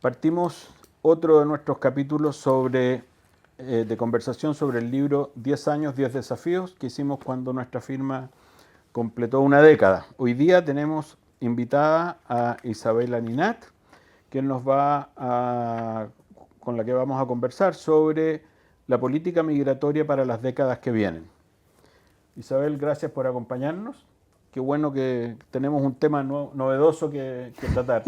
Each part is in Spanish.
Partimos otro de nuestros capítulos de conversación sobre el libro 10 años, 10 desafíos que hicimos cuando nuestra firma completó una década. Hoy día tenemos invitada a Isabela Ninat, con la que vamos a conversar sobre la política migratoria para las décadas que vienen. Isabel, gracias por acompañarnos. Qué bueno que tenemos un tema novedoso que tratar.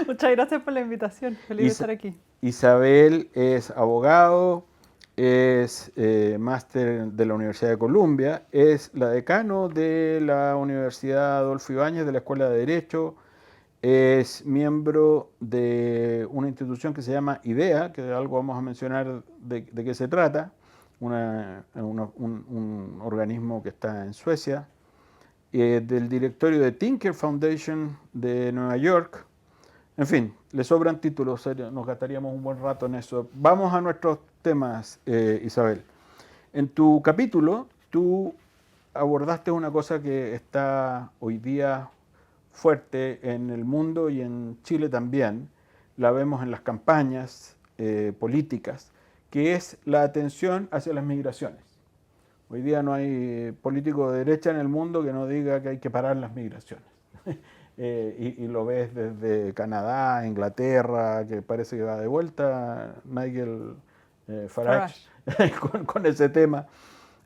Muchas gracias por la invitación. Feliz de estar aquí. Isabel es abogado, es máster de la Universidad de Columbia, es la decano de la Universidad Adolfo Ibáñez de la Escuela de Derecho, es miembro de una institución que se llama IDEA, que de algo vamos a mencionar de qué se trata, un organismo que está en Suecia, del directorio de Tinker Foundation de Nueva York. En fin, le sobran títulos, nos gastaríamos un buen rato en eso. Vamos a nuestros temas, Isabel. En tu capítulo, tú abordaste una cosa que está hoy día fuerte en el mundo y en Chile también, la vemos en las campañas políticas, que es la atención hacia las migraciones. Hoy día no hay político de derecha en el mundo que no diga que hay que parar las migraciones. Y lo ves desde Canadá, Inglaterra, que parece que va de vuelta Nigel Farage con ese tema.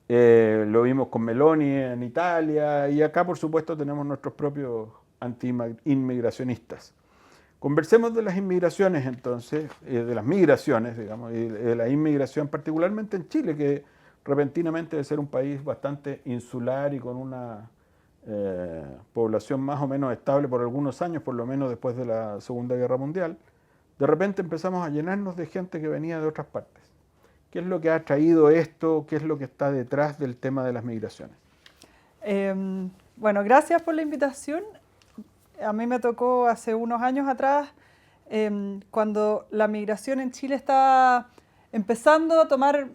Lo vimos con Meloni en Italia y acá, por supuesto, tenemos nuestros propios anti-inmigracionistas. Conversemos de las inmigraciones entonces, de las migraciones, digamos, y de la inmigración particularmente en Chile, que repentinamente debe ser un país bastante insular y con una población más o menos estable por algunos años, por lo menos después de la Segunda Guerra Mundial. De repente empezamos a llenarnos de gente que venía de otras partes. ¿Qué es lo que ha traído esto? ¿Qué es lo que está detrás del tema de las migraciones? Bueno, gracias por la invitación. A mí me tocó hace unos años atrás, cuando la migración en Chile estaba empezando a tomar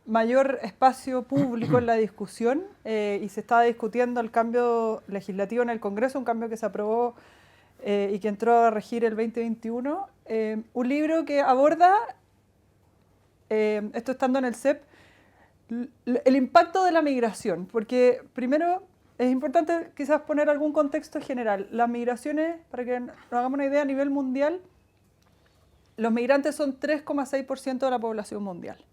mayor espacio público en la discusión y se estaba discutiendo el cambio legislativo en el Congreso, un cambio que se aprobó y que entró a regir el 2021. Un libro que aborda, esto estando en el CEP, el impacto de la migración, porque primero es importante quizás poner algún contexto general. Las migraciones, para que nos hagamos una idea, a nivel mundial, los migrantes son 3,6% de la población mundial.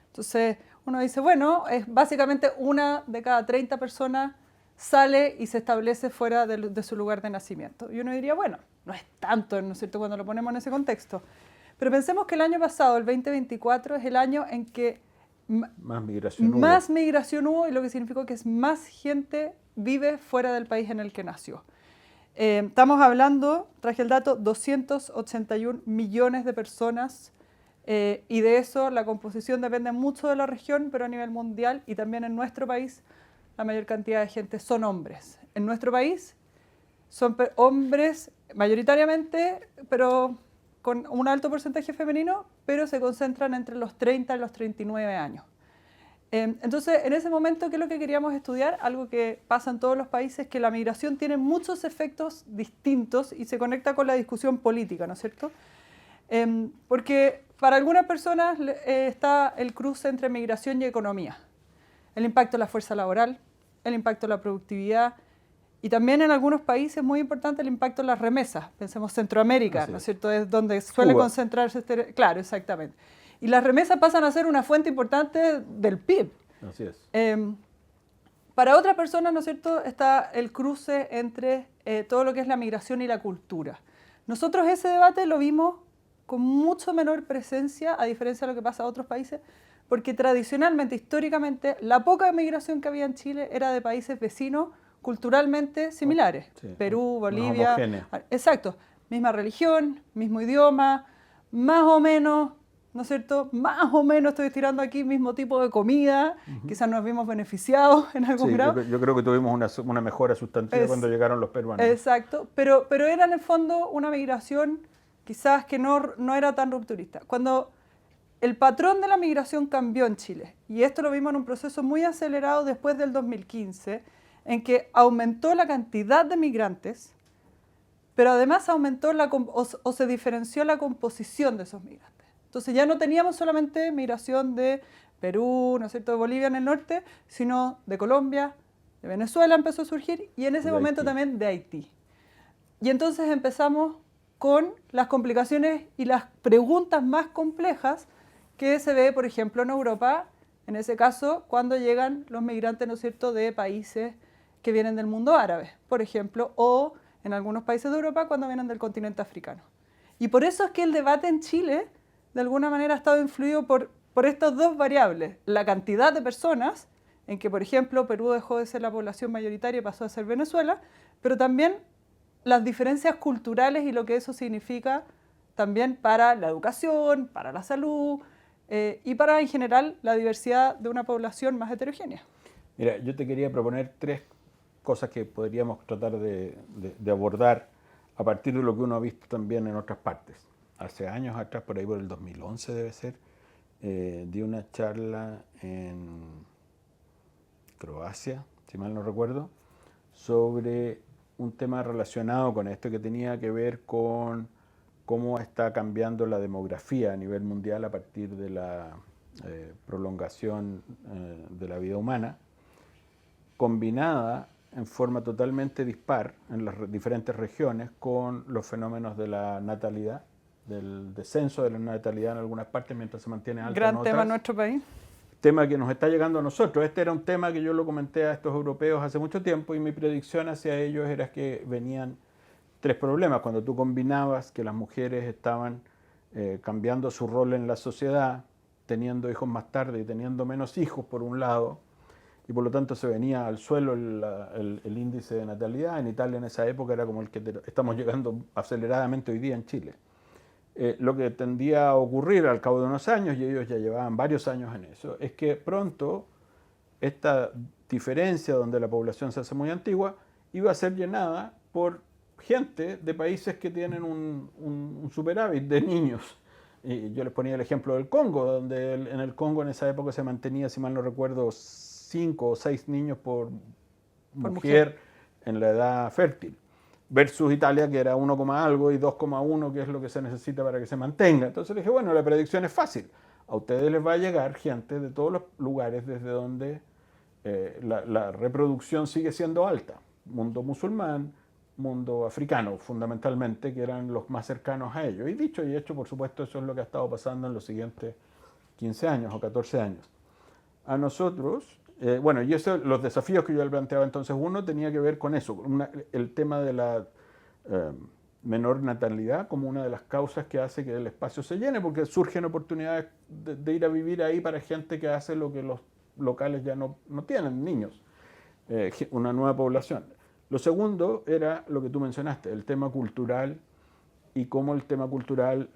Entonces uno dice, bueno, es básicamente una de cada 30 personas sale y se establece fuera de su lugar de nacimiento. Y uno diría, bueno, no es tanto, ¿no es cierto?, cuando lo ponemos en ese contexto. Pero pensemos que el año pasado, el 2024, es el año en que más migración hubo, y lo que significó que más gente vive fuera del país en el que nació. Estamos hablando, traje el dato, 281 millones de personas, y de eso la composición depende mucho de la región, pero a nivel mundial y también en nuestro país, la mayor cantidad de gente son hombres. En nuestro país son hombres mayoritariamente, pero con un alto porcentaje femenino, pero se concentran entre los 30 y los 39 años. Entonces, en ese momento, ¿qué es lo que queríamos estudiar? Algo que pasa en todos los países, que la migración tiene muchos efectos distintos y se conecta con la discusión política, ¿no es cierto? Porque para algunas personas está el cruce entre migración y economía. El impacto de la fuerza laboral, el impacto de la productividad, y también en algunos países muy importante el impacto de las remesas. Pensemos Centroamérica, ¿no es cierto? Es donde suele concentrarse claro, exactamente. Y las remesas pasan a ser una fuente importante del PIB. Así es. Para otras personas, ¿no es cierto?, está el cruce entre todo lo que es la migración y la cultura. Nosotros ese debate lo vimos con mucho menor presencia, a diferencia de lo que pasa en otros países, porque tradicionalmente, históricamente, la poca migración que había en Chile era de países vecinos culturalmente similares. Sí, Perú, Bolivia. Exacto. Misma religión, mismo idioma, más o menos, ¿no es cierto? Más o menos estoy tirando aquí, mismo tipo de comida. Quizás nos vimos beneficiados en algún grado. Yo creo que tuvimos una mejora sustantiva cuando llegaron los peruanos. Exacto, pero era en el fondo una migración quizás que no era tan rupturista. Cuando el patrón de la migración cambió en Chile, y esto lo vimos en un proceso muy acelerado después del 2015, en que aumentó la cantidad de migrantes, pero además aumentó o se diferenció la composición de esos migrantes. Entonces ya no teníamos solamente migración de Perú, ¿no es cierto?, de Bolivia en el norte, sino de Colombia, de Venezuela empezó a surgir y en ese momento también de Haití. Y entonces empezamos con las complicaciones y las preguntas más complejas que se ve, por ejemplo, en Europa, en ese caso, cuando llegan los migrantes, ¿no es cierto?, de países que vienen del mundo árabe, por ejemplo, o en algunos países de Europa cuando vienen del continente africano. Y por eso es que el debate en Chile, de alguna manera, ha estado influido por estas dos variables. La cantidad de personas, en que, por ejemplo, Perú dejó de ser la población mayoritaria y pasó a ser Venezuela, pero también las diferencias culturales y lo que eso significa también para la educación, para la salud y para, en general, la diversidad de una población más heterogénea. Mira, yo te quería proponer tres cosas que podríamos tratar de abordar a partir de lo que uno ha visto también en otras partes. Hace años atrás, por ahí por el 2011 debe ser, di una charla en Croacia, si mal no recuerdo, sobre un tema relacionado con esto que tenía que ver con cómo está cambiando la demografía a nivel mundial a partir de la prolongación de la vida humana, combinada en forma totalmente dispar en las diferentes regiones con los fenómenos de la natalidad, del descenso de la natalidad en algunas partes mientras se mantiene alta en otras. Gran tema en nuestro país. Tema que nos está llegando a nosotros. Este era un tema que yo lo comenté a estos europeos hace mucho tiempo y mi predicción hacia ellos era que venían tres problemas. Cuando tú combinabas que las mujeres estaban cambiando su rol en la sociedad, teniendo hijos más tarde y teniendo menos hijos por un lado, y por lo tanto se venía al suelo el índice de natalidad. En Italia en esa época era como el que estamos llegando aceleradamente hoy día en Chile. Lo que tendía a ocurrir al cabo de unos años, y ellos ya llevaban varios años en eso, es que pronto esta diferencia donde la población se hace muy antigua iba a ser llenada por gente de países que tienen un superávit de niños. Y yo les ponía el ejemplo del Congo, donde en el Congo en esa época se mantenía, si mal no recuerdo, 5 o 6 niños por mujer en la edad fértil, versus Italia, que era 1, algo y 2,1, que es lo que se necesita para que se mantenga. Entonces le dije, bueno, la predicción es fácil. A ustedes les va a llegar gente de todos los lugares desde donde la reproducción sigue siendo alta. Mundo musulmán, mundo africano, fundamentalmente, que eran los más cercanos a ellos. Y dicho y hecho, por supuesto, eso es lo que ha estado pasando en los siguientes 15 años o 14 años. A nosotros, bueno, y eso, los desafíos que yo le planteaba entonces, uno tenía que ver con eso, el tema de la menor natalidad como una de las causas que hace que el espacio se llene, porque surgen oportunidades de ir a vivir ahí para gente que hace lo que los locales ya no tienen, niños, una nueva población. Lo segundo era lo que tú mencionaste, el tema cultural y cómo el tema cultural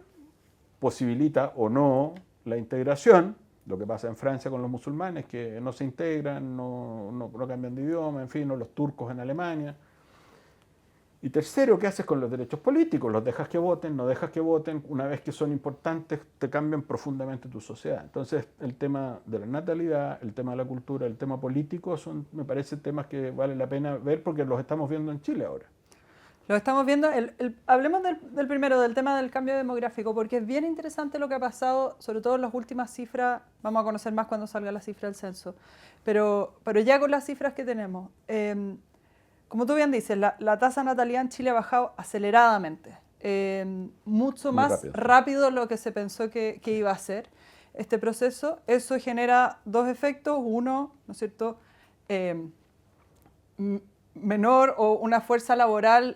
posibilita o no la integración. Lo que pasa en Francia con los musulmanes, que no se integran, no cambian de idioma, en fin, o los turcos en Alemania. Y tercero, ¿qué haces con los derechos políticos? ¿Los dejas que voten? ¿No dejas que voten? Una vez que son importantes, te cambian profundamente tu sociedad. Entonces, el tema de la natalidad, el tema de la cultura, el tema político, son, me parece, temas que vale la pena ver porque los estamos viendo en Chile ahora. Lo estamos viendo, hablemos del primero, del tema del cambio demográfico, porque es bien interesante lo que ha pasado, sobre todo en las últimas cifras, vamos a conocer más cuando salga la cifra del censo, pero ya con las cifras que tenemos, como tú bien dices, la tasa de natalidad en Chile ha bajado aceleradamente, mucho más rápido de lo que se pensó que iba a ser este proceso. Eso genera dos efectos, uno, ¿no es cierto?, menor o una fuerza laboral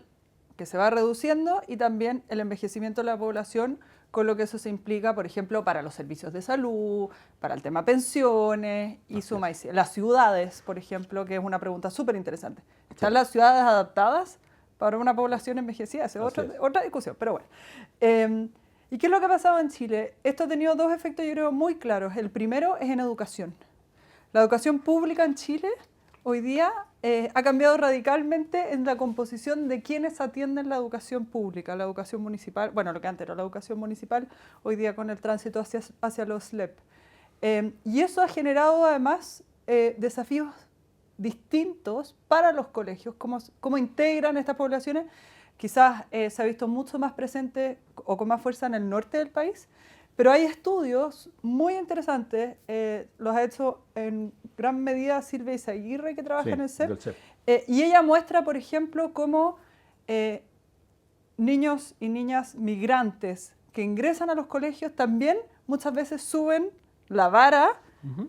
que se va reduciendo y también el envejecimiento de la población, con lo que eso se implica, por ejemplo, para los servicios de salud, para el tema pensiones y suma y sigue. Las ciudades, por ejemplo, que es una pregunta súper interesante. ¿Están las ciudades adaptadas para una población envejecida? Esa es otra discusión, pero bueno. ¿Y qué es lo que ha pasado en Chile? Esto ha tenido dos efectos, yo creo, muy claros. El primero es en educación. La educación pública en Chile hoy día ha cambiado radicalmente en la composición de quienes atienden la educación pública, la educación municipal, bueno, lo que antes era la educación municipal, hoy día con el tránsito hacia los SLEP. Y eso ha generado además desafíos distintos para los colegios, cómo integran estas poblaciones quizás se ha visto mucho más presente o con más fuerza en el norte del país, pero hay estudios muy interesantes, los ha hecho en gran medida Silvia Izaguirre, que trabaja en el CEP, y ella muestra, por ejemplo, cómo niños y niñas migrantes que ingresan a los colegios también muchas veces suben la vara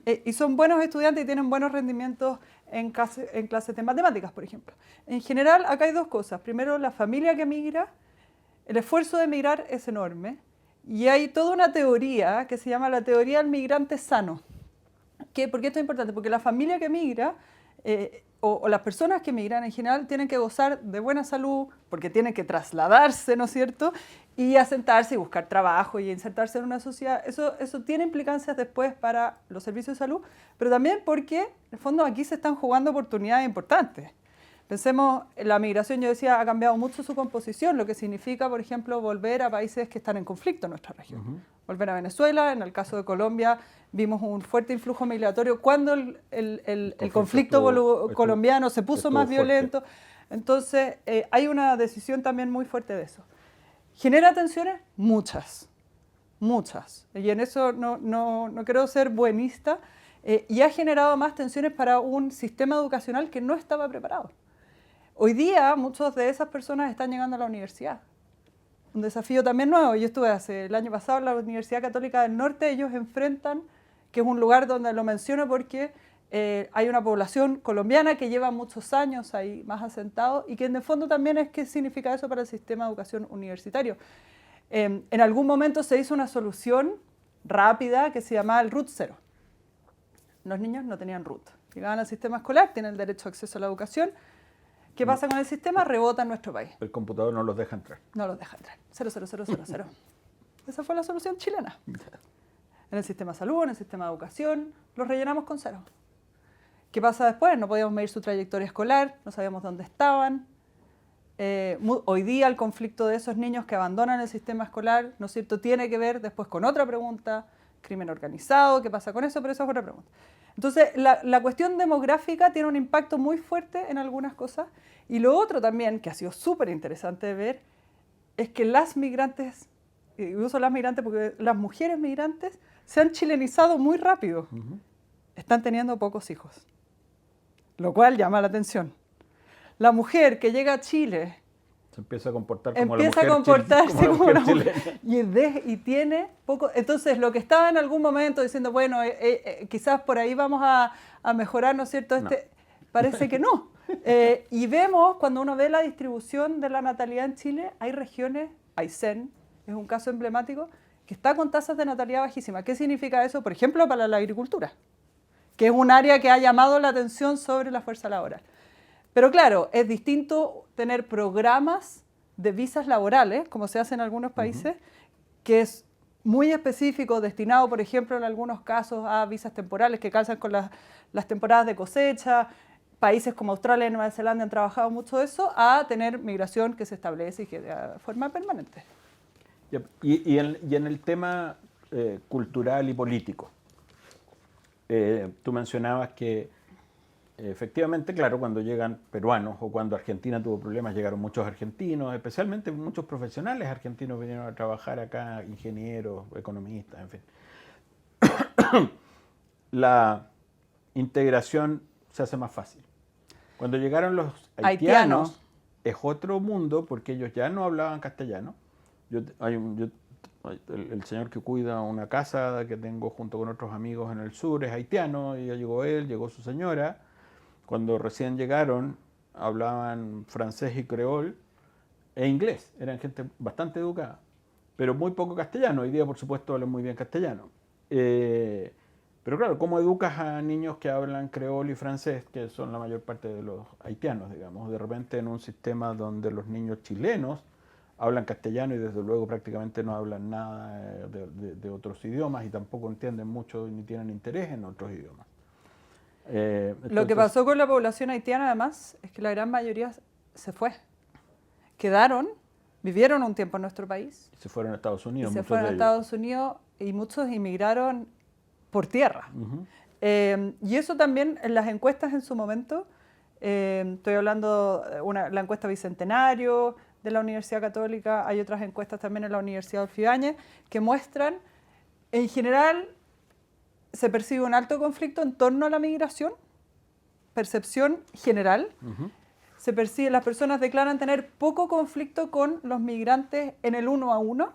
y son buenos estudiantes y tienen buenos rendimientos en clases de matemáticas, por ejemplo. En general, acá hay dos cosas. Primero, la familia que migra, el esfuerzo de migrar es enorme y hay toda una teoría que se llama la teoría del migrante sano. ¿Por qué esto es importante? Porque la familia que migra o las personas que migran en general tienen que gozar de buena salud porque tienen que trasladarse, ¿no es cierto? Y asentarse y buscar trabajo y insertarse en una sociedad. Eso tiene implicancias después para los servicios de salud, pero también porque, en el fondo, aquí se están jugando oportunidades importantes. Pensemos, la migración, yo decía, ha cambiado mucho su composición, lo que significa, por ejemplo, volver a países que están en conflicto en nuestra región. Volver a Venezuela, en el caso de Colombia, vimos un fuerte influjo migratorio cuando el conflicto colombiano se puso más violento. Fuerte. Entonces, hay una decisión también muy fuerte de eso. ¿Genera tensiones? Muchas. Y en eso no quiero ser buenista. Y ha generado más tensiones para un sistema educacional que no estaba preparado. Hoy día, muchas de esas personas están llegando a la universidad. Un desafío también nuevo. Yo estuve el año pasado en la Universidad Católica del Norte. Ellos enfrentan, que es un lugar donde lo menciono porque hay una población colombiana que lleva muchos años ahí más asentado y que en el fondo también es qué significa eso para el sistema de educación universitario. En algún momento se hizo una solución rápida que se llamaba el RUT 0. Los niños no tenían RUT. Llegaban al sistema escolar, tienen el derecho a acceso a la educación. ¿Qué pasa con el sistema? Rebota en nuestro país. El computador no los deja entrar. No los deja entrar. 00000. Esa fue la solución chilena. En el sistema de salud, en el sistema de educación, los rellenamos con 0. ¿Qué pasa después? No podíamos medir su trayectoria escolar, no sabíamos dónde estaban. Hoy día el conflicto de esos niños que abandonan el sistema escolar, ¿no es cierto?, tiene que ver después con otra pregunta, crimen organizado, ¿qué pasa con eso? Pero eso es otra pregunta. Entonces, la cuestión demográfica tiene un impacto muy fuerte en algunas cosas. Y lo otro también, que ha sido súper interesante de ver, es que las migrantes, y uso las migrantes porque las mujeres migrantes se han chilenizado muy rápido. Están teniendo pocos hijos, lo cual llama la atención. La mujer que llega a Chile se empieza a comportar como la mujer chilena. Y tiene poco. Entonces, lo que estaba en algún momento diciendo, bueno, quizás por ahí vamos a mejorar, ¿no es cierto? Parece que no. Y vemos, cuando uno ve la distribución de la natalidad en Chile, hay regiones, Aysén es un caso emblemático, que está con tasas de natalidad bajísimas. ¿Qué significa eso? Por ejemplo, para la agricultura, que es un área que ha llamado la atención sobre la fuerza laboral. Pero claro, es distinto tener programas de visas laborales, como se hace en algunos países, que es muy específico, destinado, por ejemplo, en algunos casos a visas temporales que calzan con las temporadas de cosecha. Países como Australia y Nueva Zelanda han trabajado mucho eso, a tener migración que se establece y que de forma permanente. Y en el tema cultural y político, tú mencionabas que efectivamente, claro, cuando llegan peruanos o cuando Argentina tuvo problemas, llegaron muchos argentinos, especialmente muchos profesionales argentinos vinieron a trabajar acá, ingenieros, economistas, en fin. La integración se hace más fácil. Cuando llegaron los haitianos, es otro mundo porque ellos ya no hablaban castellano. El señor que cuida una casa que tengo junto con otros amigos en el sur es haitiano, y ya llegó él, llegó su señora. Cuando recién llegaron, hablaban francés y creol e inglés. Eran gente bastante educada, pero muy poco castellano. Hoy día, por supuesto, hablan muy bien castellano. Pero claro, ¿cómo educas a niños que hablan creol y francés, que son la mayor parte de los haitianos, digamos? De repente en un sistema donde los niños chilenos hablan castellano y desde luego prácticamente no hablan nada de otros idiomas y tampoco entienden mucho ni tienen interés en otros idiomas. Entonces, lo que pasó con la población haitiana, además, es que la gran mayoría se fue. Quedaron, vivieron un tiempo en nuestro país. Se fueron a Estados Unidos. Se fueron a Estados Unidos y muchos inmigraron por tierra. Y eso también en las encuestas en su momento, estoy hablando de la encuesta Bicentenario, de la Universidad Católica, hay otras encuestas también en la Universidad Adolfo Ibáñez, que muestran, en general, se percibe un alto conflicto en torno a la migración, percepción general. Se percibe, las personas declaran tener poco conflicto con los migrantes en el uno a uno.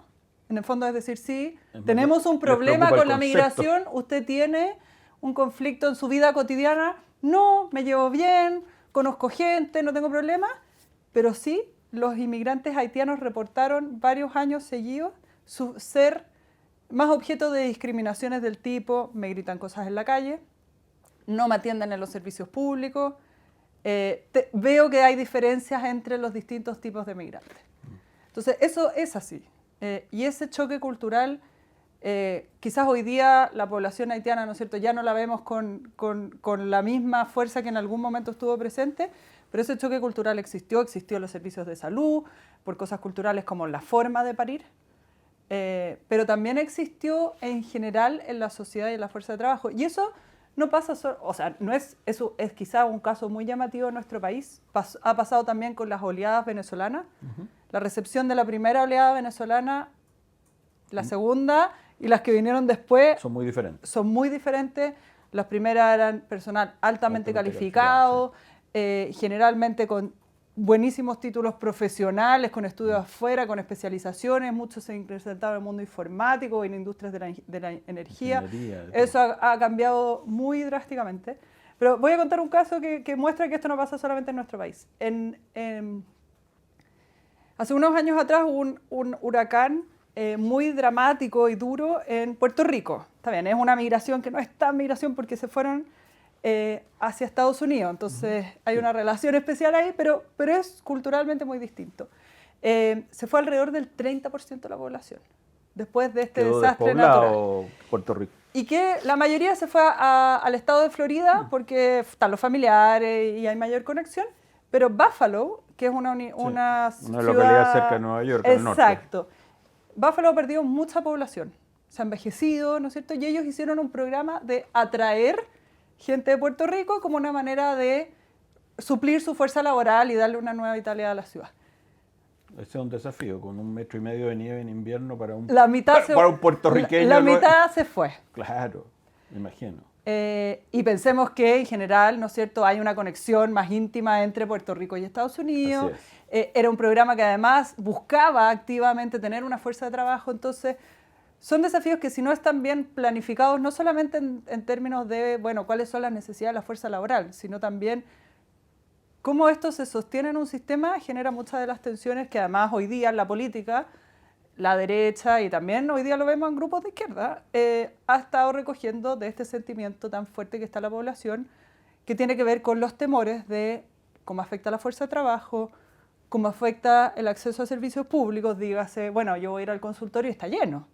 En el fondo, es decir, sí, tenemos un problema con la migración, usted tiene un conflicto en su vida cotidiana, no, me llevo bien, conozco gente, no tengo problema, pero sí, los inmigrantes haitianos reportaron varios años seguidos ser más objeto de discriminaciones del tipo, me gritan cosas en la calle, no me atienden en los servicios públicos, veo que hay diferencias entre los distintos tipos de migrantes. Entonces, eso es así. Y ese choque cultural, quizás hoy día la población haitiana, ¿no es cierto?, ya no la vemos con la misma fuerza que en algún momento estuvo presente, pero ese choque cultural existió en los servicios de salud, por cosas culturales como la forma de parir, pero también existió en general en la sociedad y en la fuerza de trabajo. Y eso no pasa solo, o sea, eso es quizá un caso muy llamativo en nuestro país, ha pasado también con las oleadas venezolanas. La recepción de la primera oleada venezolana, la segunda y las que vinieron después son muy diferentes. Son muy diferentes. Las primeras eran personal altamente calificado, generalmente con buenísimos títulos profesionales, con estudios afuera, con especializaciones. Muchos se ingresaron en el mundo informático, en industrias de la energía. Eso ha cambiado muy drásticamente. Pero voy a contar un caso que muestra que esto no pasa solamente en nuestro país. Hace unos años atrás hubo un huracán muy dramático y duro en Puerto Rico. Está bien, es una migración que no es tan migración porque se fueron hacia Estados Unidos. Entonces hay una relación especial ahí, pero es culturalmente muy distinto. Se fue alrededor del 30% de la población después de este desastre natural. Puerto Rico. Y que la mayoría se fue al estado de Florida porque están los familiares y hay mayor conexión. Pero Buffalo, que es una localidad cerca de Nueva York, al norte. Exacto. Buffalo ha perdido mucha población, se ha envejecido, ¿no es cierto? Y ellos hicieron un programa de atraer gente de Puerto Rico como una manera de suplir su fuerza laboral y darle una nueva vitalidad a la ciudad. Ese es un desafío, con 1,5 metros de nieve en invierno para un puertorriqueño. La mitad se fue. Claro, me imagino. Y pensemos que en general, ¿no es cierto?, hay una conexión más íntima entre Puerto Rico y Estados Unidos. Era un programa que además buscaba activamente tener una fuerza de trabajo. Entonces, son desafíos que si no están bien planificados, no solamente en términos de, bueno, cuáles son las necesidades de la fuerza laboral, sino también cómo esto se sostiene en un sistema, genera muchas de las tensiones que además hoy día en la política, la derecha y también hoy día lo vemos en grupos de izquierda, ha estado recogiendo de este sentimiento tan fuerte que está la población, que tiene que ver con los temores de cómo afecta la fuerza de trabajo, cómo afecta el acceso a servicios públicos. Dígase, bueno, yo voy a ir al consultorio y está lleno.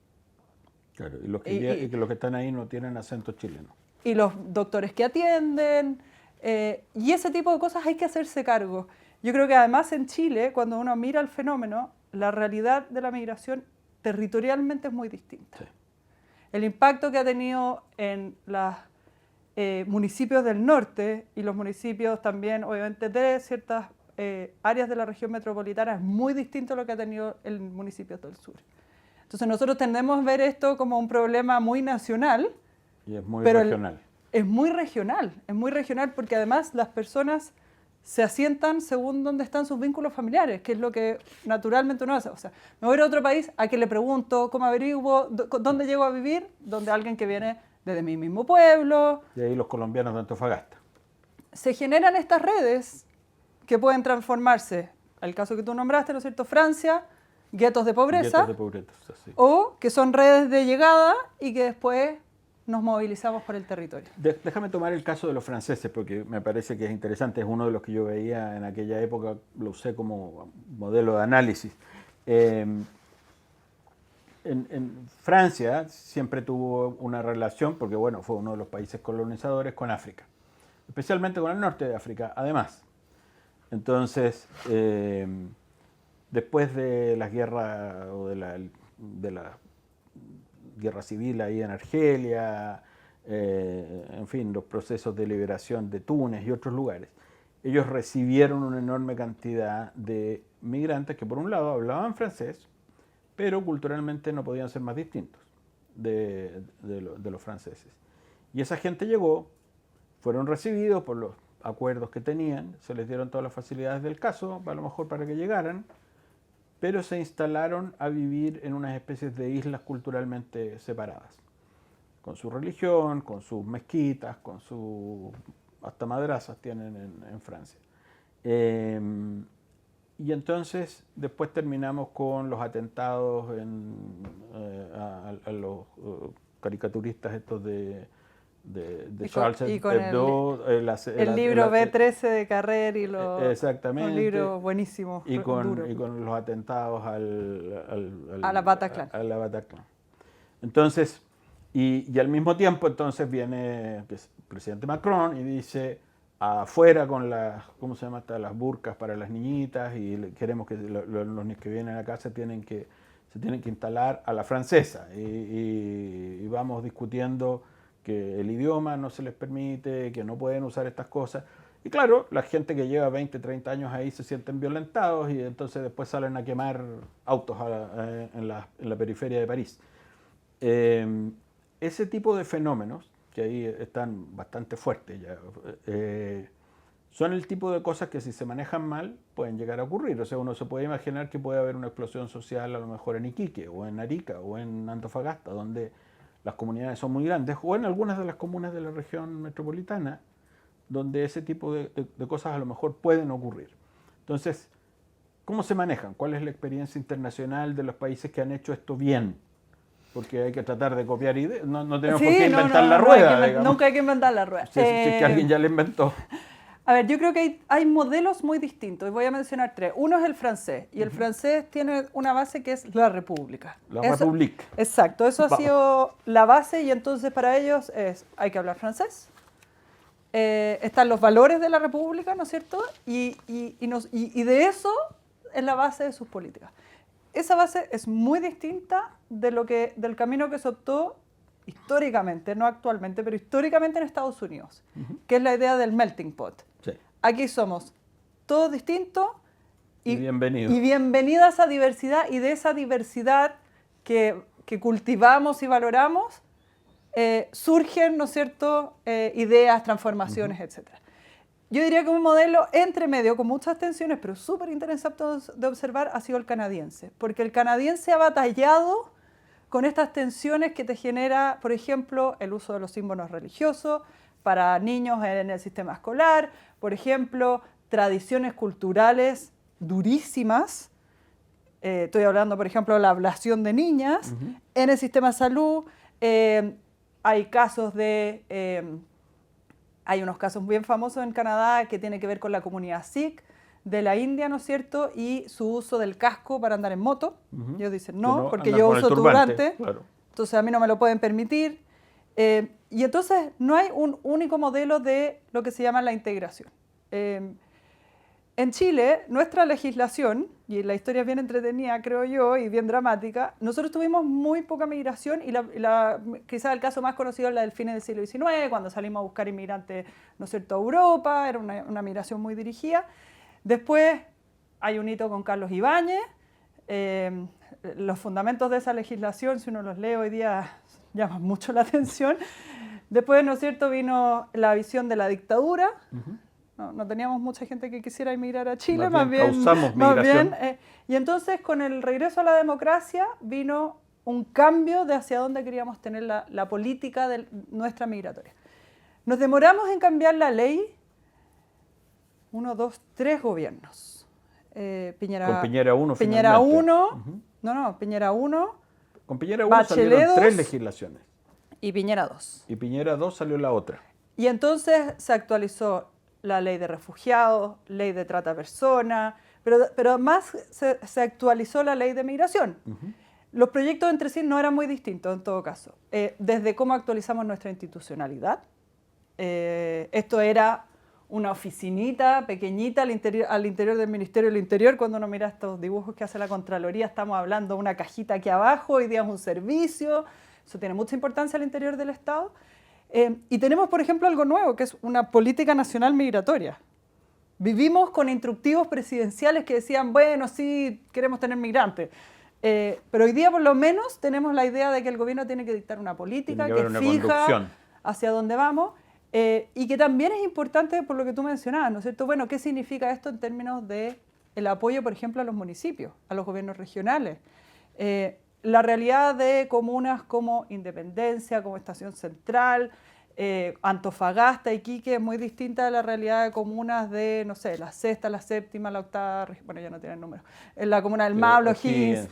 Claro, y los que están ahí no tienen acento chileno. Y los doctores que atienden, y ese tipo de cosas hay que hacerse cargo. Yo creo que además en Chile, cuando uno mira el fenómeno, la realidad de la migración territorialmente es muy distinta. Sí. El impacto que ha tenido en los municipios del norte y los municipios también, obviamente, de ciertas áreas de la región metropolitana es muy distinto a lo que ha tenido en municipios del sur. Entonces nosotros tendemos a ver esto como un problema muy nacional. Y es muy regional. Es muy regional porque además las personas se asientan según dónde están sus vínculos familiares, que es lo que naturalmente uno hace. O sea, me voy a ir a otro país, ¿a qué le pregunto? ¿Cómo averiguo? ¿Dónde llego a vivir? Donde alguien que viene desde mi mismo pueblo. Y ahí los colombianos de Antofagasta. Se generan estas redes que pueden transformarse, el caso que tú nombraste, ¿no es cierto? Francia, guetos de pobreza. Sí. O que son redes de llegada y que después nos movilizamos por el territorio. Déjame tomar el caso de los franceses, porque me parece que es interesante, es uno de los que yo veía en aquella época, lo usé como modelo de análisis. En Francia siempre tuvo una relación, porque bueno, fue uno de los países colonizadores, con África, especialmente con el norte de África, además. Entonces, después de las guerras, o de la guerra civil ahí en Argelia, en fin, los procesos de liberación de Túnez y otros lugares, ellos recibieron una enorme cantidad de migrantes que por un lado hablaban francés, pero culturalmente no podían ser más distintos de los franceses. Y esa gente llegó, fueron recibidos por los acuerdos que tenían, se les dieron todas las facilidades del caso, a lo mejor para que llegaran, pero se instalaron a vivir en unas especies de islas culturalmente separadas, con su religión, con sus mezquitas, con su... hasta madrazas tienen en Francia. Y entonces después terminamos con los atentados a los caricaturistas estos de Charles Hebdo. El libro B13 de Carrer y exactamente, un libro buenísimo. Y con los atentados a la Bataclan. A la Bataclan. Entonces, y al mismo tiempo entonces viene el presidente Macron y dice, afuera con las, ¿cómo se llama? Las burcas para las niñitas, y queremos que los que vienen acá se tienen que instalar a la francesa, y vamos discutiendo que el idioma no se les permite, que no pueden usar estas cosas. Y claro, la gente que lleva 20, 30 años ahí se sienten violentados y entonces después salen a quemar autos en la periferia de París. Ese tipo de fenómenos, que ahí están bastante fuertes ya, son el tipo de cosas que si se manejan mal pueden llegar a ocurrir. O sea, uno se puede imaginar que puede haber una explosión social a lo mejor en Iquique, o en Arica, o en Antofagasta, donde las comunidades son muy grandes, o en algunas de las comunas de la región metropolitana, donde ese tipo de cosas a lo mejor pueden ocurrir. Entonces, ¿cómo se manejan? ¿Cuál es la experiencia internacional de los países que han hecho esto bien? Porque hay que tratar de copiar ideas, no tenemos por qué inventar la rueda. Nunca hay que inventar la rueda. Si es que alguien ya la inventó. A ver, yo creo que hay modelos muy distintos, y voy a mencionar tres. Uno es el francés, y el francés tiene una base que es la república. La République. Exacto, eso ha sido la base, y entonces para ellos hay que hablar francés. Están los valores de la república, ¿no es cierto? Y de eso es la base de sus políticas. Esa base es muy distinta del camino que se optó históricamente, no actualmente, pero históricamente en Estados Unidos, que es la idea del melting pot. Sí. Aquí somos todos distintos y bienvenidos. Y bienvenida a esa diversidad, y de esa diversidad que cultivamos y valoramos, surgen, ¿no es cierto?, ideas, transformaciones, etc. Yo diría que un modelo entre medio, con muchas tensiones, pero súper interesante de observar, ha sido el canadiense. Porque el canadiense ha batallado con estas tensiones que te genera, por ejemplo, el uso de los símbolos religiosos para niños en el sistema escolar, por ejemplo, tradiciones culturales durísimas. Estoy hablando, por ejemplo, de la ablación de niñas en el sistema de salud. Hay casos hay unos casos bien famosos en Canadá que tienen que ver con la comunidad Sikh de la India, ¿no es cierto? Y su uso del casco para andar en moto. Ellos dicen no, porque yo uso turbante, claro. Entonces a mí no me lo pueden permitir. Y entonces no hay un único modelo de lo que se llama la integración. En Chile, nuestra legislación, y la historia es bien entretenida, creo yo, y bien dramática, nosotros tuvimos muy poca migración, y quizás el caso más conocido es la del fines del siglo XIX, cuando salimos a buscar inmigrantes, ¿no es cierto?, a Europa, era una migración muy dirigida. Después hay un hito con Carlos Ibáñez. Los fundamentos de esa legislación, si uno los lee hoy día, llaman mucho la atención. Después, ¿no es cierto?, vino la visión de la dictadura. No teníamos mucha gente que quisiera emigrar a Chile, más bien causamos migración. Y entonces, con el regreso a la democracia, vino un cambio de hacia dónde queríamos tener la política de nuestra migratoria. Nos demoramos en cambiar la ley 1, 2, 3 gobiernos. Con Piñera 1 Piñera 1, Piñera 1. Con Piñera 1 salieron 3 legislaciones. Y Piñera 2. Y Piñera 2 salió la otra. Y entonces se actualizó la ley de refugiados, ley de trata de personas, pero más se actualizó la ley de migración. Los proyectos entre sí no eran muy distintos en todo caso. Desde cómo actualizamos nuestra institucionalidad. Esto era una oficinita pequeñita al interior del Ministerio del Interior. Cuando uno mira estos dibujos que hace la Contraloría, estamos hablando de una cajita aquí abajo, hoy día es un servicio. Eso tiene mucha importancia al interior del Estado. Y tenemos, por ejemplo, algo nuevo, que es una política nacional migratoria. vivimos con instructivos presidenciales que decían, bueno, sí, queremos tener migrantes. Pero hoy día por lo menos tenemos la idea de que el gobierno tiene que dictar una política que fija hacia dónde vamos y que también es importante por lo que tú mencionabas, ¿no es cierto? Bueno, ¿qué significa esto en términos de el apoyo, por ejemplo, a los municipios, a los gobiernos regionales? La realidad de comunas como Independencia, como Estación Central, Antofagasta, Iquique es muy distinta a la realidad de comunas de, no sé, la sexta, la séptima, la octava, bueno, ya no tienen números, en la comuna del Maule, O'Higgins.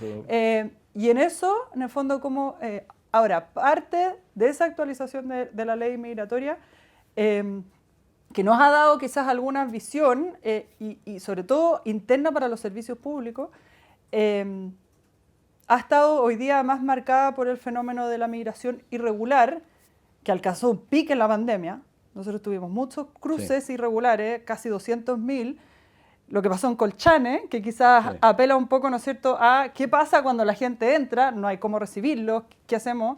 Y en eso, en el fondo, como ahora, parte de esa actualización de la ley migratoria, que nos ha dado quizás alguna visión y sobre todo interna para los servicios públicos, ha estado hoy día más marcada por el fenómeno de la migración irregular, que alcanzó un pico en la pandemia. Nosotros tuvimos muchos cruces irregulares, casi 200.000. Lo que pasó en Colchane, que quizás apela un poco, ¿no es cierto?, a qué pasa cuando la gente entra, no hay cómo recibirlos, qué hacemos.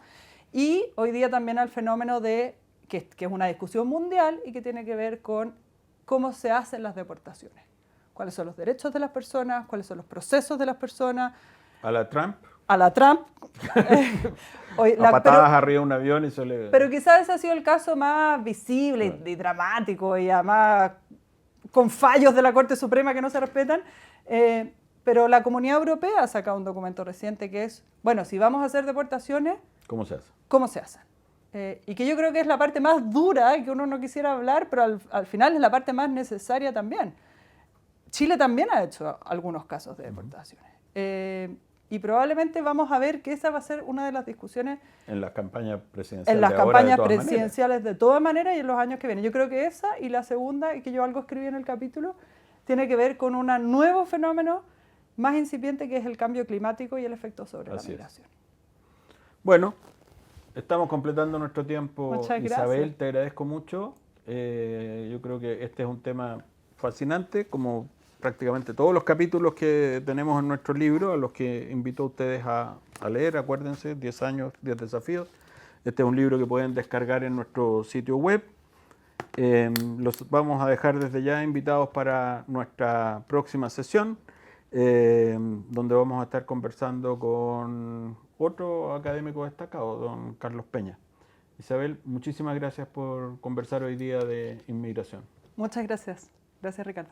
Y hoy día también al fenómeno de, que es una discusión mundial y que tiene que ver con cómo se hacen las deportaciones. Cuáles son los derechos de las personas, cuáles son los procesos de las personas. ¿A la Trump? A la Trump. A patadas arriba de un avión y eso le... Pero quizás ese ha sido el caso más visible y dramático y además con fallos de la Corte Suprema que no se respetan. Pero la Comunidad Europea ha sacado un documento reciente que es, bueno, si vamos a hacer deportaciones... ¿Cómo se hace? ¿Cómo se hacen? Y que yo creo que es la parte más dura y que uno no quisiera hablar, pero al final es la parte más necesaria también. Chile también ha hecho algunos casos de deportaciones. Y probablemente vamos a ver que esa va a ser una de las discusiones en las campañas presidenciales. En las campañas presidenciales de todas maneras y en los años que vienen. Yo creo que esa y la segunda, y que yo algo escribí en el capítulo, tiene que ver con un nuevo fenómeno más incipiente que es el cambio climático y el efecto sobre la migración. Bueno, estamos completando nuestro tiempo. Muchas gracias. Isabel, te agradezco mucho. Yo creo que este es un tema fascinante, como prácticamente todos los capítulos que tenemos en nuestro libro, a los que invito a ustedes a leer. Acuérdense, 10 años, 10 desafíos. Este es un libro que pueden descargar en nuestro sitio web. Los vamos a dejar desde ya invitados para nuestra próxima sesión, donde vamos a estar conversando con otro académico destacado, don Carlos Peña. Isabel, muchísimas gracias por conversar hoy día de inmigración. Muchas gracias. Gracias, Ricardo.